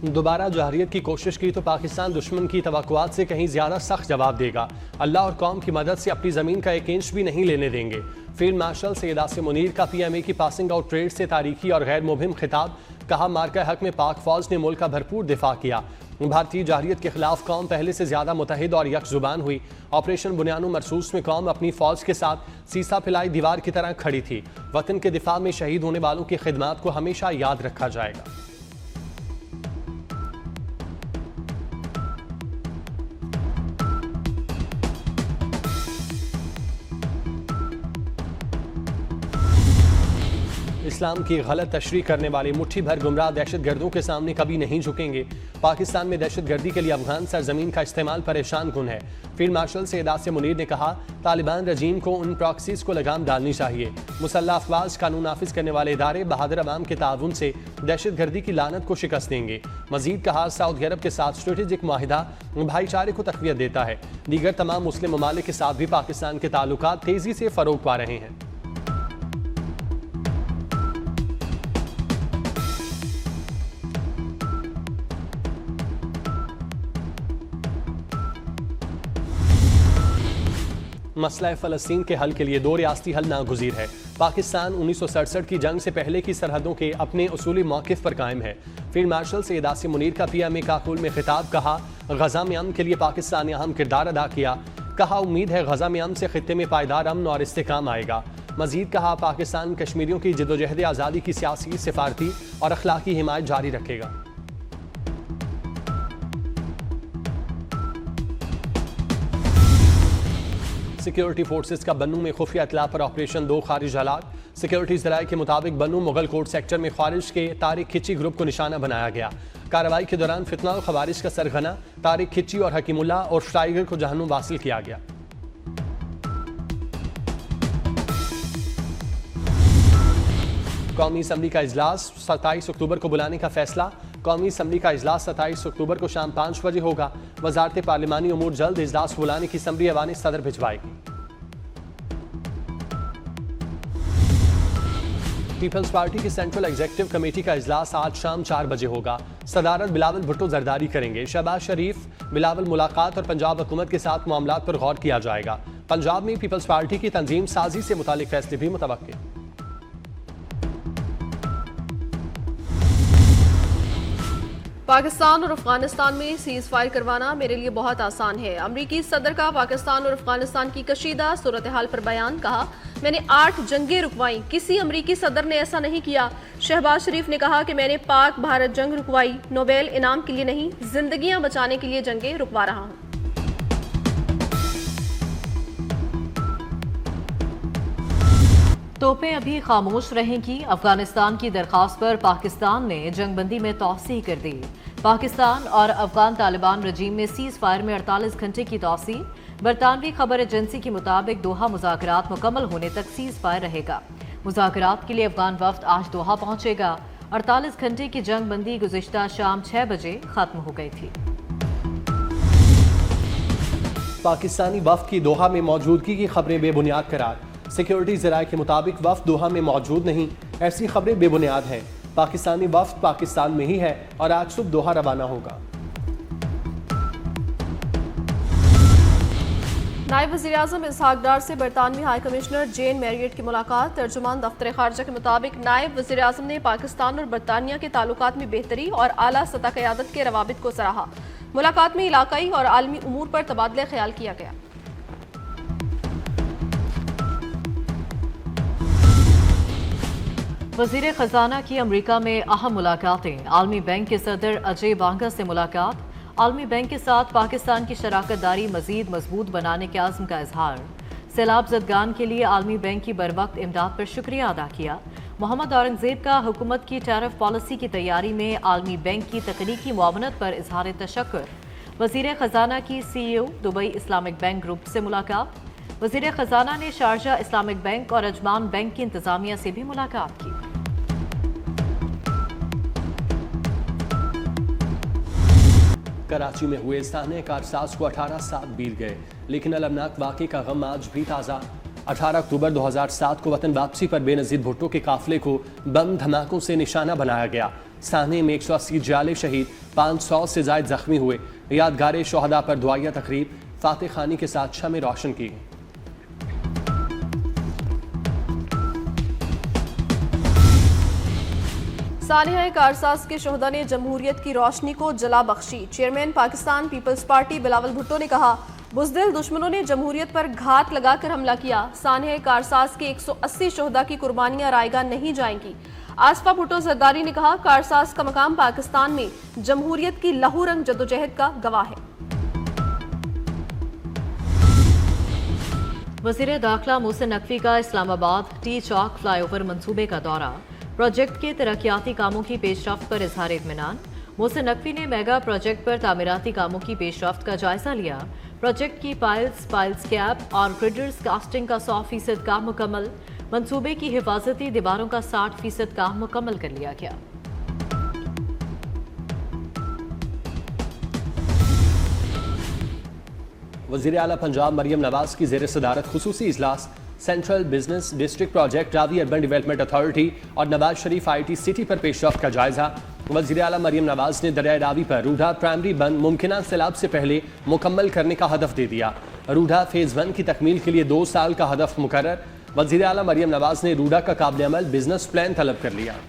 दोबारा जहरियत की कोशिश की तो पाकिस्तान दुश्मन की तवक्कुआत से कहीं ज्यादा सख्त जवाब देगा। अल्लाह और कौम की मदद से अपनी जमीन का एक इंच भी नहीं लेने देंगे। फील्ड मार्शल सैयद आसिम मुनीर का PMA की पासिंग आउट ट्रेड से तारीखी और गैर मुबहिम खिताब। कहा, मार्का हक में पाक फौज ने मुल्क का भरपूर दिफा किया। भारतीय जहरियत के खिलाफ कौम पहले से ज्यादा मुतहिद और यकजुबान हुई। ऑपरेशन बुनियानो मरसूस में कौम अपनी फौज के साथ सीसा फैलाई दीवार की तरह खड़ी थी। वतन के दिफा में शहीद होने वालों की खिदमत को हमेशा याद रखा जाएगा। इस्लाम की गलत तशरीह करने वाले मुट्ठी भर गुमराह दहशतगर्दों के सामने कभी नहीं झुकेंगे। पाकिस्तान में दहशतगर्दी के लिए अफगान सरजमीन का इस्तेमाल परेशान कुन है। फील्ड मार्शल सैयद आसिम मुनीर ने कहा, तालिबान रजीम को उन प्रॉक्सीज को लगाम डालनी चाहिए। मुसल्लह अफवाज कानून नाफिज करने वाले इदारे बहादुर अवाम के ताउन से दहशतगर्दी की लानत को शिकस्त देंगे। मजीद कहा, सऊदी अरब के साथ स्ट्रेटेजिक माहिदा भाईचारे को तक़वियत देता है। दीगर तमाम मुस्लिम ममालिक के साथ भी पाकिस्तान के ताल्लुकात तेजी से फरोग पा रहे हैं। मसला फ़लस्तीन के हल के लिए दो रियासती हल नागुज़ीर है। पाकिस्तान 1967 की जंग से पहले की सरहदों के अपने उसूली मौक़िफ़ पर कायम है। फील्ड मार्शल सैयद आसिम मुनीर का PMA काकुल में खिताब। कहा, गज़ा में अमन के लिए पाकिस्तान ने अहम किरदार अदा किया। कहा, उम्मीद है गज़ा में अमन से खित्ते में पायदार अमन और इस्तेकाम आएगा। मजीद कहा, पाकिस्तान कश्मीरियों की जद्दोजहद आज़ादी की सियासी, सिफारती और अखलाकी हिमायत जारी रखेगा। सिक्योरिटी फोर्सेस का बन्नू में खुफिया इतला पर ऑपरेशन 2 खारिज हालात। सिक्योरिटी ज़राए के मुताबिक बन्नू मुगल कोट सेक्टर में खारिज के तारिक खिची ग्रुप को निशाना बनाया गया। कार्रवाई के दौरान फितना और खवारिज का सरगना तारिक खिची और हकीमुल्ला और टाइगर को जहन्नुम वासिल किया गया। कौमी असम्बली का इजलास 27 अक्टूबर को बुलाने का फैसला। कौमी असम्बली का इजलास 27 अक्टूबर को शाम 5 बजे होगा। वजारत पार्लिमानी उमूर जल्द इजलास बुलाने की समरी अवानी सदर भिजवाएगी। पीपल्स पार्टी की सेंट्रल एग्जीक्यूटिव कमेटी का इजलास आज शाम 4 बजे होगा। सदारत बिलावल भुट्टो जरदारी करेंगे। शहबाज शरीफ, बिलावल मुलाकात और पंजाब हुकूमत के साथ मामलात पर गौर किया जाएगा। पंजाब में पीपल्स पार्टी की तंजीम साजी से मुतालिक फैसले भी मुतवक्किल। पाकिस्तान और अफगानिस्तान में सीज फायर करवाना मेरे लिए बहुत आसान है। अमरीकी सदर का पाकिस्तान और अफगानिस्तान की कशीदा सूरत हाल पर बयान। कहा, मैंने 8 जंगें रुकवाई, किसी अमरीकी सदर ने ऐसा नहीं किया। शहबाज शरीफ ने कहा कि मैंने पाक भारत जंग रुकवाई, नोबेल इनाम के लिए नहीं, जिंदगियां बचाने के लिए जंगें रुकवा रहा हूं। तोपें अभी खामोश रहेंगी। अफगानिस्तान की दरखास्त पर पाकिस्तान ने जंगबंदी में तौसीह कर दी। पाकिस्तान और अफगान तालिबान रजीम में सीज फायर में 48 घंटे की तौसीह। बरतानवी खबर एजेंसी के मुताबिक दोहा मुज़ाकरात मुकम्मल होने तक सीज फायर रहेगा। मुज़ाकरात के लिए अफगान वफ्द आज दोहा पहुंचेगा। 48 घंटे की जंगबंदी गुज़िश्ता शाम 6 बजे खत्म हो गई थी। पाकिस्तानी वफ्द की दोहा में मौजूदगी की खबरें बेबुनियाद करार। सिक्योरिटी ज़राए के मुताबिक वफ्द दोहा में मौजूद नहीं, ऐसी खबरें बेबुनियाद हैं। पाकिस्तानी वफ्द पाकिस्तान में ही है और आज सुबह दोहा रवाना होगा। नायब वज़ीर आज़म इसहाक डार से बरतानवी हाई कमिश्नर जेन मैरियट की मुलाकात। तर्जुमान दफ्तर खारजा के मुताबिक नायब वज़ीर आज़म ने पाकिस्तान और बरतानिया के ताल्लुकात में बेहतरी और आला सतह क़यादत के रवाबित को सराहा। मुलाकात में इलाकाई और आलमी उमूर पर तबादला ख्याल किया गया। वज़ीर ख़जाना की अमरीका में अहम मुलाकातें। आलमी बैंक के सदर अजय बांगा से मुलाकात। आलमी बैंक के साथ पाकिस्तान की शराकत दारी मज़ीद मजबूत बनाने के आज़म का इजहार। सैलाब ज़दगान के लिए आलमी बैंक की बरवक्त इमदाद पर शुक्रिया अदा किया। मोहम्मद औरंगज़ेब का हुकूमत की टैरिफ पॉलिसी की तैयारी में आलमी बैंक की तकनीकी मुआवनत पर इजहार तशक्कुर। वज़ीर ख़जाना की CEO Dubai Islamic bank group से मुलाकात। वज़ीर ख़जाना ने शारजा इस्लामिक बैंक और अजमान बैंक की इंतज़ामिया से भी मुलाकात की। कराची में हुए साने कारसाज को 18 साल बीत गए, लेकिन अलमनाक वाक़े का गम आज भी ताज़ा। 18 अक्टूबर 2007 को वतन वापसी पर बेनज़ीर भुट्टो के काफिले को बम धमाकों से निशाना बनाया गया। साने में 180 जाले शहीद, 500 से ज्यादा जख्मी हुए। यादगार शोहदा पर दुआया तकरीब फातिह खानी के साथ शमें रोशन की। सानिया कारसाज के शोहदा ने जमहूरियत की रोशनी को जला बख्शी। Chairman Pakistan Peoples Party Bilawal Bhutto ने कहा, बुज़दिल दुश्मनों ने जमहूरियत पर घात लगाकर हमला किया। सानिया कारसाज के 180 शोहदा की कुर्बानियां रायगा नहीं जाएंगी। आसफा भुट्टो जरदारी ने कहा, कारसाज का मकाम पाकिस्तान में जमहूरियत की लहू रंग जद्दोजहद का गवाह है। वज़ीर दाखिला मोहसिन नकवी का इस्लामाबाद टी चौक फ्लाईओवर मंसूबे का दौरा। प्रोजेक्ट के तरक्याती कामों की पेशरफ्त पर इजहार इत्मीनान। मोहसिन नकवी ने मेगा प्रोजेक्ट पर तामीराती कामों की पेशरफ्त का जायजा लिया। प्रोजेक्ट की पाइल्स कैप और ग्रिडर्स कास्टिंग का 100% काम मुकम्मल। मंसूबे की हिफाजती दीवारों का 60% काम मुकम्मल कर लिया गया। वज़ीर आला पंजाब मरियम नवाज की ज़ेर सदारत खुसूसी इजलास। Central business district project, Ravi urban development authority और नवाज शरीफ IT सिटी पर पेशरफ्त का जायजा। वज़ीर आला मरियम नवाज ने दरिया रावी पर रूढ़ा प्राइमरी बंद मुमकिन सैलाब से पहले मुकम्मल करने का हदफ दे दिया। रूढ़ा फेज़ 1 की तकमील के लिए 2 साल का हदफ मुकर्रर। वज़ीर आला मरियम नवाज ने रूढ़ा का काबिल अमल बिजनेस प्लान तलब कर लिया।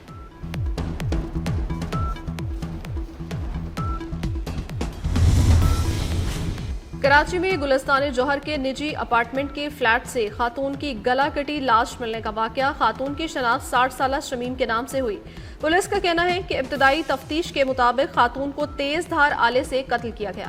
कराची में गुलिस्तान जौहर के निजी अपार्टमेंट के फ्लैट से खातून की गला कटी लाश मिलने का वाकया। खातून की शनाख्त 60 साला शमीम के नाम से हुई। पुलिस का कहना है कि इब्तदाई तफ्तीश के मुताबिक खातून को तेज धार आले से कत्ल किया गया।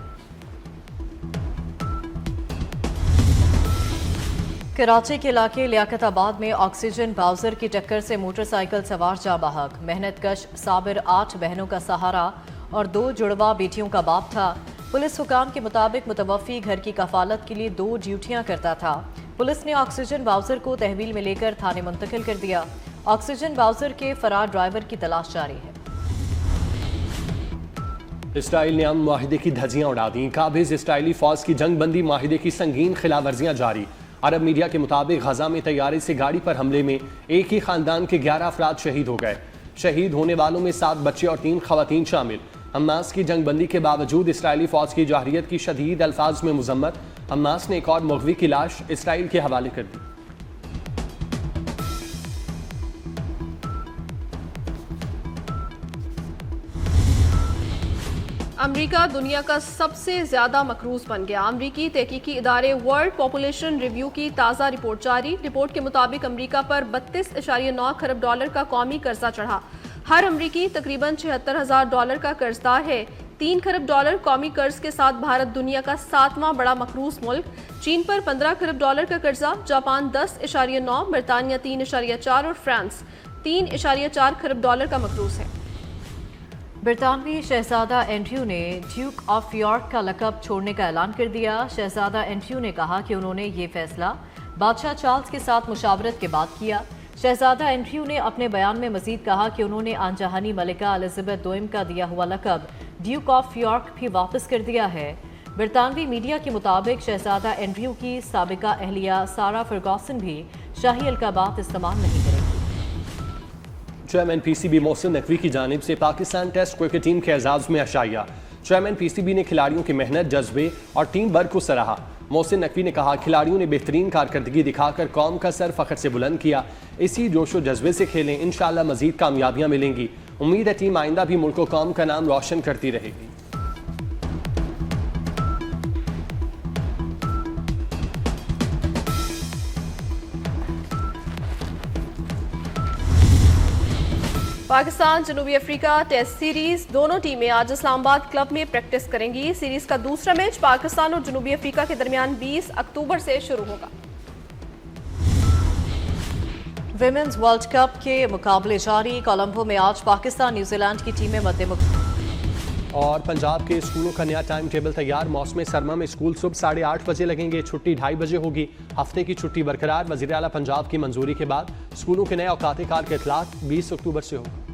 कराची के इलाके लियाकताबाद में ऑक्सीजन बाउजर की टक्कर से मोटरसाइकिल सवार जा बहक। मेहनतकश साबिर 8 बहनों का सहारा और 2 जुड़वा बेटियों का बाप था। पुलिस हुकाम के मुताबिक मुतवफ़ी घर की कफालत के लिए 2 ड्यूटियां करता था। पुलिस ने ऑक्सीजन बाउजर को तहवील में लेकर थाने मुंतकिल कर दिया। ऑक्सीजन बाउजर के फरार ड्राइवर की तलाश जारी है। इसराइल ने अमन मुआहिदे की धज्जियां उड़ा दी। काबिज इसराइली फौज की जंगबंदी मुआहिदे की संगीन खिलाफवर्जियां जारी। अरब मीडिया के मुताबिक गजा में तैयारे से गाड़ी पर हमले में एक ही खानदान के 11 अफराद शहीद हो गए। शहीद होने वालों में 7 बच्चे और 3 खवातीन शामिल। हमास की जंगबंदी के बावजूद इसराइली फौज की जाहिरियत की शदीद अल्फाज में मुजम्मत। हमास ने एक और मुग़वी की लाश इसराइल के हवाले कर दी। अमेरिका दुनिया का सबसे ज्यादा मकरूज बन गया। अमेरिकी तहकीकी इदारे वर्ल्ड पॉपुलेशन रिव्यू की ताज़ा रिपोर्ट जारी। रिपोर्ट के मुताबिक अमेरिका पर 32.9 खरब डॉलर का कौमी कर्जा चढ़ा। हर अमरीकी तकरीबन $76,000 का कर्जदार है। 3 खरब डॉलर कौमी कर्ज के साथ भारत दुनिया का 7वां बड़ा मकरूज मुल्क। चीन पर 15 खरब डॉलर का कर्जा, जापान 10.9, बरतानिया 3.4 और फ्रांस 3.4 खरब डॉलर का मकरूज है। बरतानवी शहजादा एंड्रयू ने ड्यूक ऑफ यॉर्क का लकब छोड़ने का ऐलान कर दिया। शहजादा एंड्रयू ने कहा कि उन्होंने ये फैसला बादशाह चार्ल्स के साथ मुशावरत के बाद किया। शहजादा एंड्रयू ने अपने बयान में मजीद कहा कि उन्होंने आनजहानी मलिका एलिजाबेथ II का दिया हुआ लकब ड्यूक ऑफ यॉर्क भी वापस कर दिया है। बरतानवी मीडिया के मुताबिक शहजादा एंड्रयू की साबिका अहलिया सारा फर्गूसन भी शाही अलकाबात इस्तेमाल नहीं करेगी। चेयरमैन PCB मोहसिन नकवी की जानिब से पाकिस्तान टेस्ट क्रिकेट टीम के एजाज में अशाइया। चेयरमैन PCB ने खिलाड़ियों की मेहनत, जज्बे और टीम वर्क को सराहा। मोहसिन नकवी ने कहा, खिलाड़ियों ने बेहतरीन कारकर्दगी दिखाकर कौम का सर फख्र से बुलंद किया। इसी जोशो जज्बे से खेलें, इंशाअल्लाह मजीद कामयाबियां मिलेंगी। उम्मीद है टीम आइंदा भी मुल्क व कौम का नाम रोशन करती रहेगी। पाकिस्तान जनूबी अफ्रीका टेस्ट सीरीज, दोनों टीमें आज इस्लामाबाद क्लब में प्रैक्टिस करेंगी। सीरीज का दूसरा मैच पाकिस्तान और जनूबी अफ्रीका के दरमियान 20 अक्टूबर से शुरू होगा। विमेंस वर्ल्ड कप के मुकाबले जारी। कोलंबो में आज पाकिस्तान न्यूजीलैंड की टीमें मद्देमुकाबले। और पंजाब के स्कूलों का नया टाइम टेबल तैयार। मौसम सरमा में स्कूल सुबह 8:30 बजे लगेंगे, छुट्टी 2:30 बजे होगी। हफ्ते की छुट्टी बरकरार। वज़ीर आला पंजाब की मंजूरी के बाद स्कूलों के नए औकात कार के इतलाक 20 अक्टूबर से होगा।